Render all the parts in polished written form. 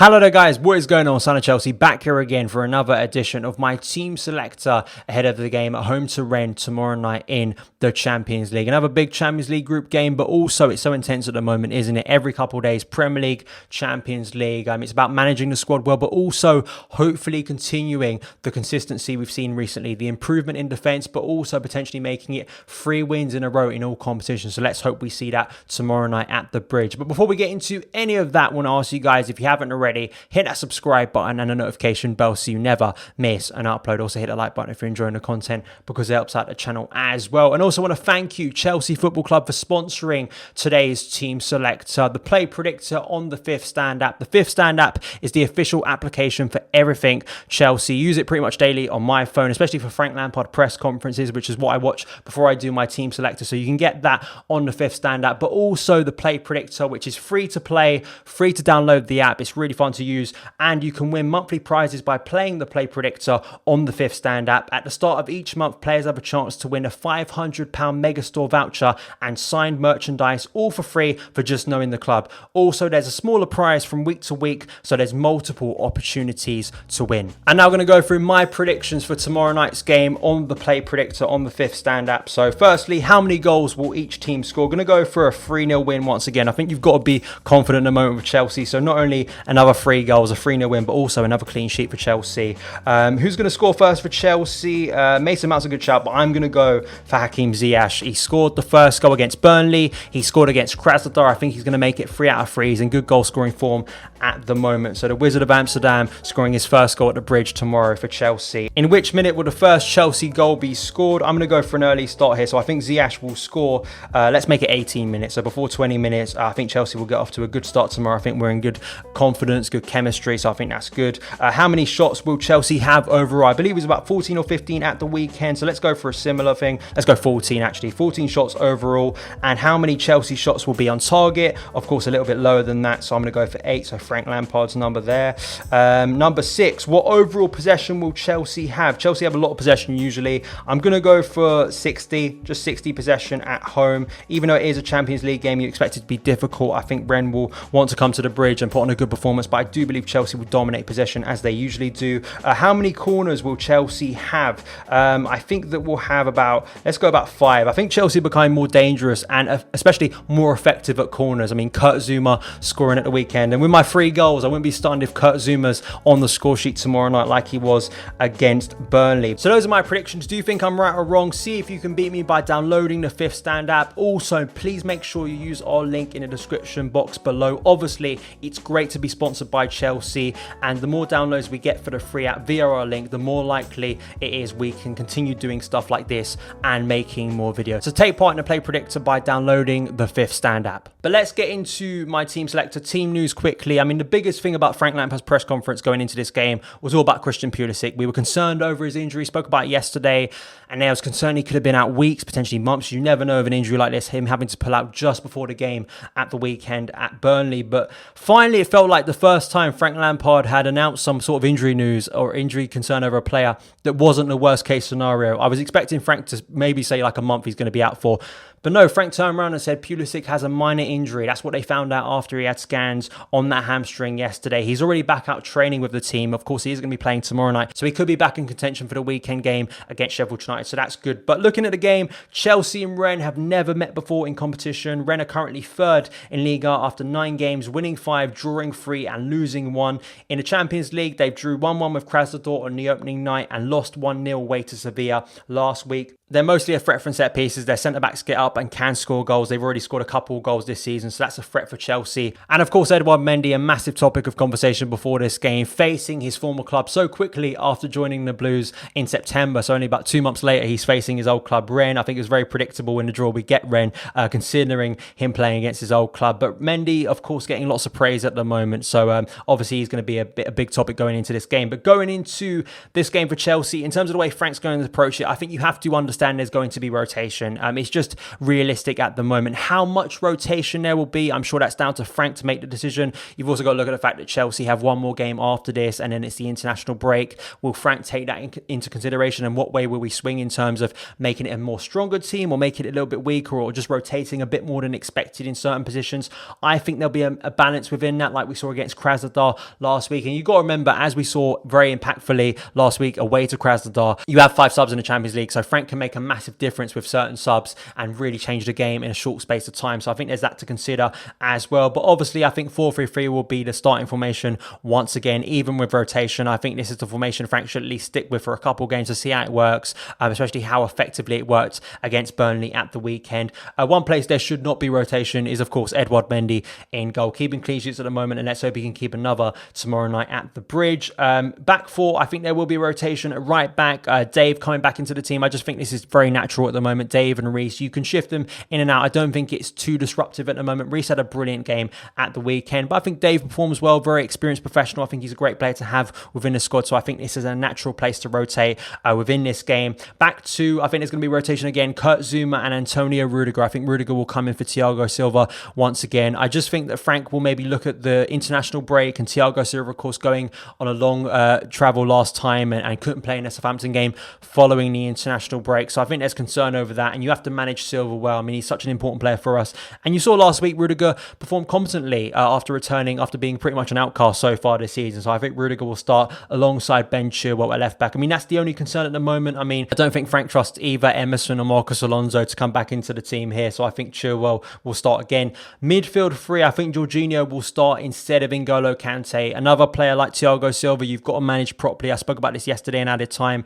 Hello there guys, what is going on? Son of Chelsea back here again for another edition of my team selector ahead of the game at home to Rennes tomorrow night in the Champions League. Another big Champions League group game, but also it's so intense at the moment, isn't it? Every couple of days, Premier League, Champions League. It's about managing the squad well, but also hopefully continuing the consistency we've seen recently, the improvement in defence, but also potentially making it 3 wins in a row in all competitions. So let's hope we see that tomorrow night at the Bridge. But before we get into any of that, I want to ask you guys, if you haven't already, hit that subscribe button and the notification bell so you never miss an upload. Also hit the like button if you're enjoying the content because it helps out the channel as well. And also want to thank you, Chelsea Football Club, for sponsoring today's Team Selector, the Play Predictor on the Fifth Stand app. The Fifth Stand app is the official application for everything Chelsea. Use it pretty much daily on my phone, especially for Frank Lampard press conferences, which is what I watch before I do my Team Selector. So you can get that on the Fifth Stand app, but also the Play Predictor, which is free to play, free to download the app. It's really fun to use, and you can win monthly prizes by playing the Play Predictor on the Fifth Stand app. At the start of each month, players have a chance to win a £500 Megastore voucher and signed merchandise, all for free for just knowing the club. Also, there's a smaller prize from week to week, so there's multiple opportunities to win. And now I'm going to go through my predictions for tomorrow night's game on the Play Predictor on the Fifth Stand app. So firstly, how many goals will each team score? Going to go for a 3-0 win once again. I think you've got to be confident in the moment with Chelsea, so not only another 3 goals, a 3-0 win, but also another clean sheet for Chelsea. Who's going to score first for Chelsea? Mason Mount's a good shout, but I'm going to go for Hakim Ziyech. He scored the first goal against Burnley. He scored against Krasnodar. I think he's going to make it 3 out of 3. He's in good goal scoring form at the moment. So the Wizard of Amsterdam scoring his first goal at the Bridge tomorrow for Chelsea. In which minute will the first Chelsea goal be scored? I'm going to go for an early start here. So I think Ziyech will score. Let's make it 18 minutes. So before 20 minutes, I think Chelsea will get off to a good start tomorrow. I think we're in good confidence, good chemistry. So I think that's good. How many shots will Chelsea have overall? I believe it was about 14 or 15 at the weekend. So let's go for a similar thing. Let's go 14 actually. 14 shots overall. And how many Chelsea shots will be on target? Of course, a little bit lower than that. So I'm going to go for 8. So Frank Lampard's number there. Number 6. What overall possession will Chelsea have? Chelsea have a lot of possession usually. I'm going to go for 60. Just 60 possession at home. Even though it is a Champions League game, you expect it to be difficult. I think Rennes will want to come to the Bridge and put on a good performance. But I do believe Chelsea will dominate possession as they usually do. How many corners will Chelsea have? I think that we'll have about, let's go about 5. I think Chelsea became more dangerous and especially more effective at corners. I mean, Kurt Zouma scoring at the weekend. And with my 3 goals, I wouldn't be stunned if Kurt Zouma's on the score sheet tomorrow night like he was against Burnley. So those are my predictions. Do you think I'm right or wrong? See if you can beat me by downloading the Fifth Stand app. Also, please make sure you use our link in the description box below. Obviously, it's great to be sponsored by Chelsea, and the more downloads we get for the free app via our link, the more likely it is we can continue doing stuff like this and making more videos. So take part in the Play Predictor by downloading the Fifth Stand app. But let's get into my team selector team news quickly. I mean, the biggest thing about Frank Lampard's press conference going into this game was all about Christian Pulisic. We were concerned over his injury, spoke about it yesterday, and there was concern he could have been out weeks, potentially months. You never know of an injury like this, him having to pull out just before the game at the weekend at Burnley. But finally, it felt like the first time Frank Lampard had announced some sort of injury news or injury concern over a player that wasn't the worst case scenario. I was expecting Frank to maybe say like a month he's going to be out for. But no, Frank turned around and said Pulisic has a minor injury. That's what they found out after he had scans on that hamstring yesterday. He's already back out training with the team. Of course, he is going to be playing tomorrow night, so he could be back in contention for the weekend game against Sheffield United, so that's good. But looking at the game, Chelsea and Rennes have never met before in competition. Rennes are currently 3rd in Liga after 9 games, winning 5, drawing 3 and losing 1. In the Champions League, they drew 1-1 with Krasnodar on the opening night and lost 1-0 away to Sevilla last week. They're mostly a threat from set pieces. Their centre-backs get up and can score goals. They've already scored a couple of goals this season, so that's a threat for Chelsea. And of course, Edouard Mendy, a massive topic of conversation before this game, facing his former club so quickly after joining the Blues in September. So only about 2 months later, he's facing his old club, Rennes. I think it was very predictable in the draw we get Rennes, considering him playing against his old club. But Mendy, of course, getting lots of praise at the moment. So obviously, he's going to be a big topic going into this game. But going into this game for Chelsea, in terms of the way Frank's going to approach it, I think you have to understand understand there's going to be rotation. It's just realistic at the moment. How much rotation there will be, I'm sure that's down to Frank to make the decision. You've also got to look at the fact that Chelsea have one more game after this, and then it's the international break. Will Frank take that into consideration, and what way will we swing in terms of making it a more stronger team, or making it a little bit weaker, or just rotating a bit more than expected in certain positions? I think there'll be a balance within that, like we saw against Krasnodar last week. And you've got to remember, as we saw very impactfully last week away to Krasnodar, you have 5 subs in the Champions League, so Frank can make a massive difference with certain subs and really change the game in a short space of time. So I think there's that to consider as well. But obviously, I think 4-3-3 will be the starting formation once again, even with rotation. I think this is the formation Frank should at least stick with for a couple of games to see how it works, especially how effectively it worked against Burnley at the weekend. One place there should not be rotation is, of course, Edouard Mendy in goal, keeping clean sheets at the moment, and let's hope he can keep another tomorrow night at the Bridge. Back 4, I think there will be rotation at right back. Dave coming back into the team. I just think this is very natural at the moment. Dave and Reece, you can shift them in and out. I don't think it's too disruptive at the moment. Reece had a brilliant game at the weekend, but I think Dave performs well, very experienced professional. I think he's a great player to have within the squad, so I think this is a natural place to rotate within this game. Back 2, I think there's going to be rotation again. Kurt Zuma and Antonio Rudiger. I think Rudiger will come in for Thiago Silva once again. I just think that Frank will maybe look at the international break, and Thiago Silva, of course, going on a long travel last time and couldn't play in the Southampton game following the international break. So I think there's concern over that, and you have to manage Silva well. I mean, he's such an important player for us. And you saw last week Rudiger performed competently after returning, after being pretty much an outcast so far this season. So I think Rudiger will start alongside Ben Chilwell at left back. I mean, that's the only concern at the moment. I mean, I don't think Frank trusts either Emerson or Marcos Alonso to come back into the team here. So I think Chilwell will start again. Midfield 3, I think Jorginho will start instead of N'Golo Kante. Another player like Thiago Silva, you've got to manage properly. I spoke about this yesterday in added time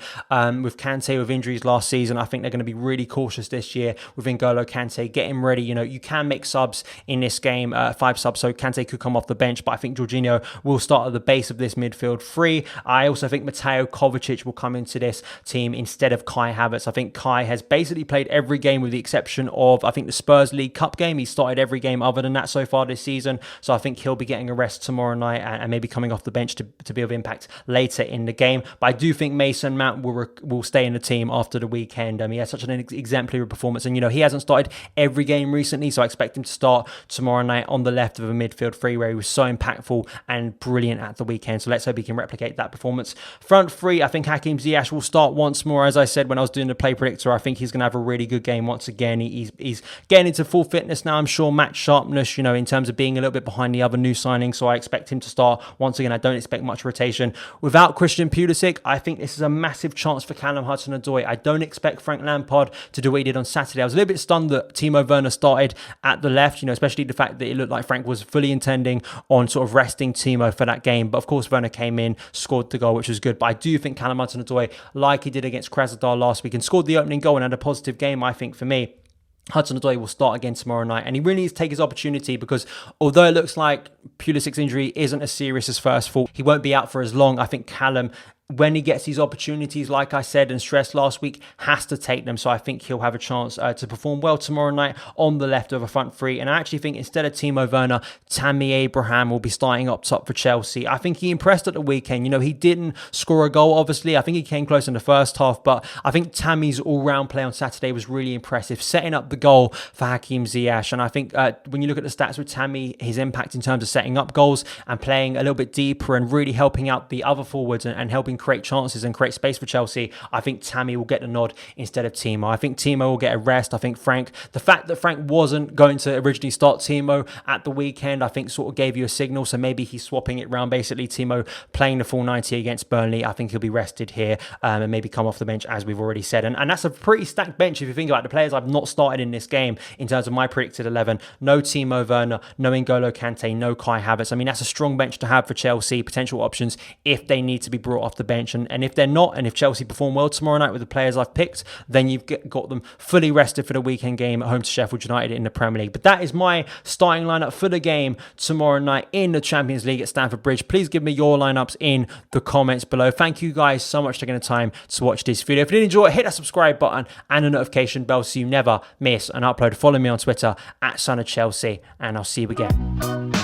with Kante with injuries last season. I think they're going to be really cautious this year with N'Golo Kante. Get him ready. You know, you can make subs in this game, 5 subs, so Kante could come off the bench, but I think Jorginho will start at the base of this midfield 3. I also think Mateo Kovacic will come into this team instead of Kai Havertz. I think Kai has basically played every game with the exception of, I think, the Spurs League Cup game. He started every game other than that so far this season, so I think he'll be getting a rest tomorrow night and maybe coming off the bench to be of impact later in the game. But I do think Mason Mount will stay in the team after the weekend. He has such an exemplary performance, and you know, he hasn't started every game recently, so I expect him to start tomorrow night on the left of a midfield 3 where he was so impactful and brilliant at the weekend. So let's hope he can replicate that performance. Front 3, I think Hakim Ziyech will start once more. As I said when I was doing the play predictor, I think he's going to have a really good game once again. He's getting into full fitness now, I'm sure. Match sharpness, you know, in terms of being a little bit behind the other new signings, so I expect him to start once again. I don't expect much rotation. Without Christian Pulisic, I think this is a massive chance for Callum Hudson-Odoi. I don't expect Frank Lampard to do what he did on Saturday. I was a little bit stunned that Timo Werner started at the left, you know, especially the fact that it looked like Frank was fully intending on sort of resting Timo for that game. But of course, Werner came in, scored the goal, which was good. But I do think Callum Hudson-Odoi, like he did against Krasnodar last week and scored the opening goal and had a positive game, I think, for me, Hudson-Odoi will start again tomorrow night, and he really needs to take his opportunity, because although it looks like Pulisic's injury isn't as serious as first thought, he won't be out for as long. I think Callum, when he gets these opportunities, like I said and stressed last week, has to take them. So I think he'll have a chance to perform well tomorrow night on the left of a front 3. And I actually think instead of Timo Werner, Tammy Abraham will be starting up top for Chelsea. I think he impressed at the weekend. You know, he didn't score a goal, obviously. I think he came close in the first half, but I think Tammy's all-round play on Saturday was really impressive, setting up the goal for Hakim Ziyech. And I think when you look at the stats with Tammy, his impact in terms of setting up goals and playing a little bit deeper and really helping out the other forwards and helping create chances and create space for Chelsea, I think Tammy will get the nod instead of Timo. I think Timo will get a rest. I think the fact that Frank wasn't going to originally start Timo at the weekend, I think sort of gave you a signal. So maybe he's swapping it around. Basically, Timo playing the full 90 against Burnley. I think he'll be rested here and maybe come off the bench, as we've already said. And that's a pretty stacked bench if you think about the players I've not started in this game in terms of my predicted 11. No Timo Werner, no N'Golo Kante, no Kai Havertz. I mean, that's a strong bench to have for Chelsea. Potential options if they need to be brought off the bench. And if they're not, and if Chelsea perform well tomorrow night with the players I've picked, then you've got them fully rested for the weekend game at home to Sheffield United in the Premier League. But that is my starting lineup for the game tomorrow night in the Champions League at Stamford Bridge. Please give me your lineups in the comments below. Thank you guys so much for taking the time to watch this video. If you did enjoy it, hit that subscribe button and the notification bell so you never miss an upload. Follow me on Twitter at SonofChelsea, and I'll see you again.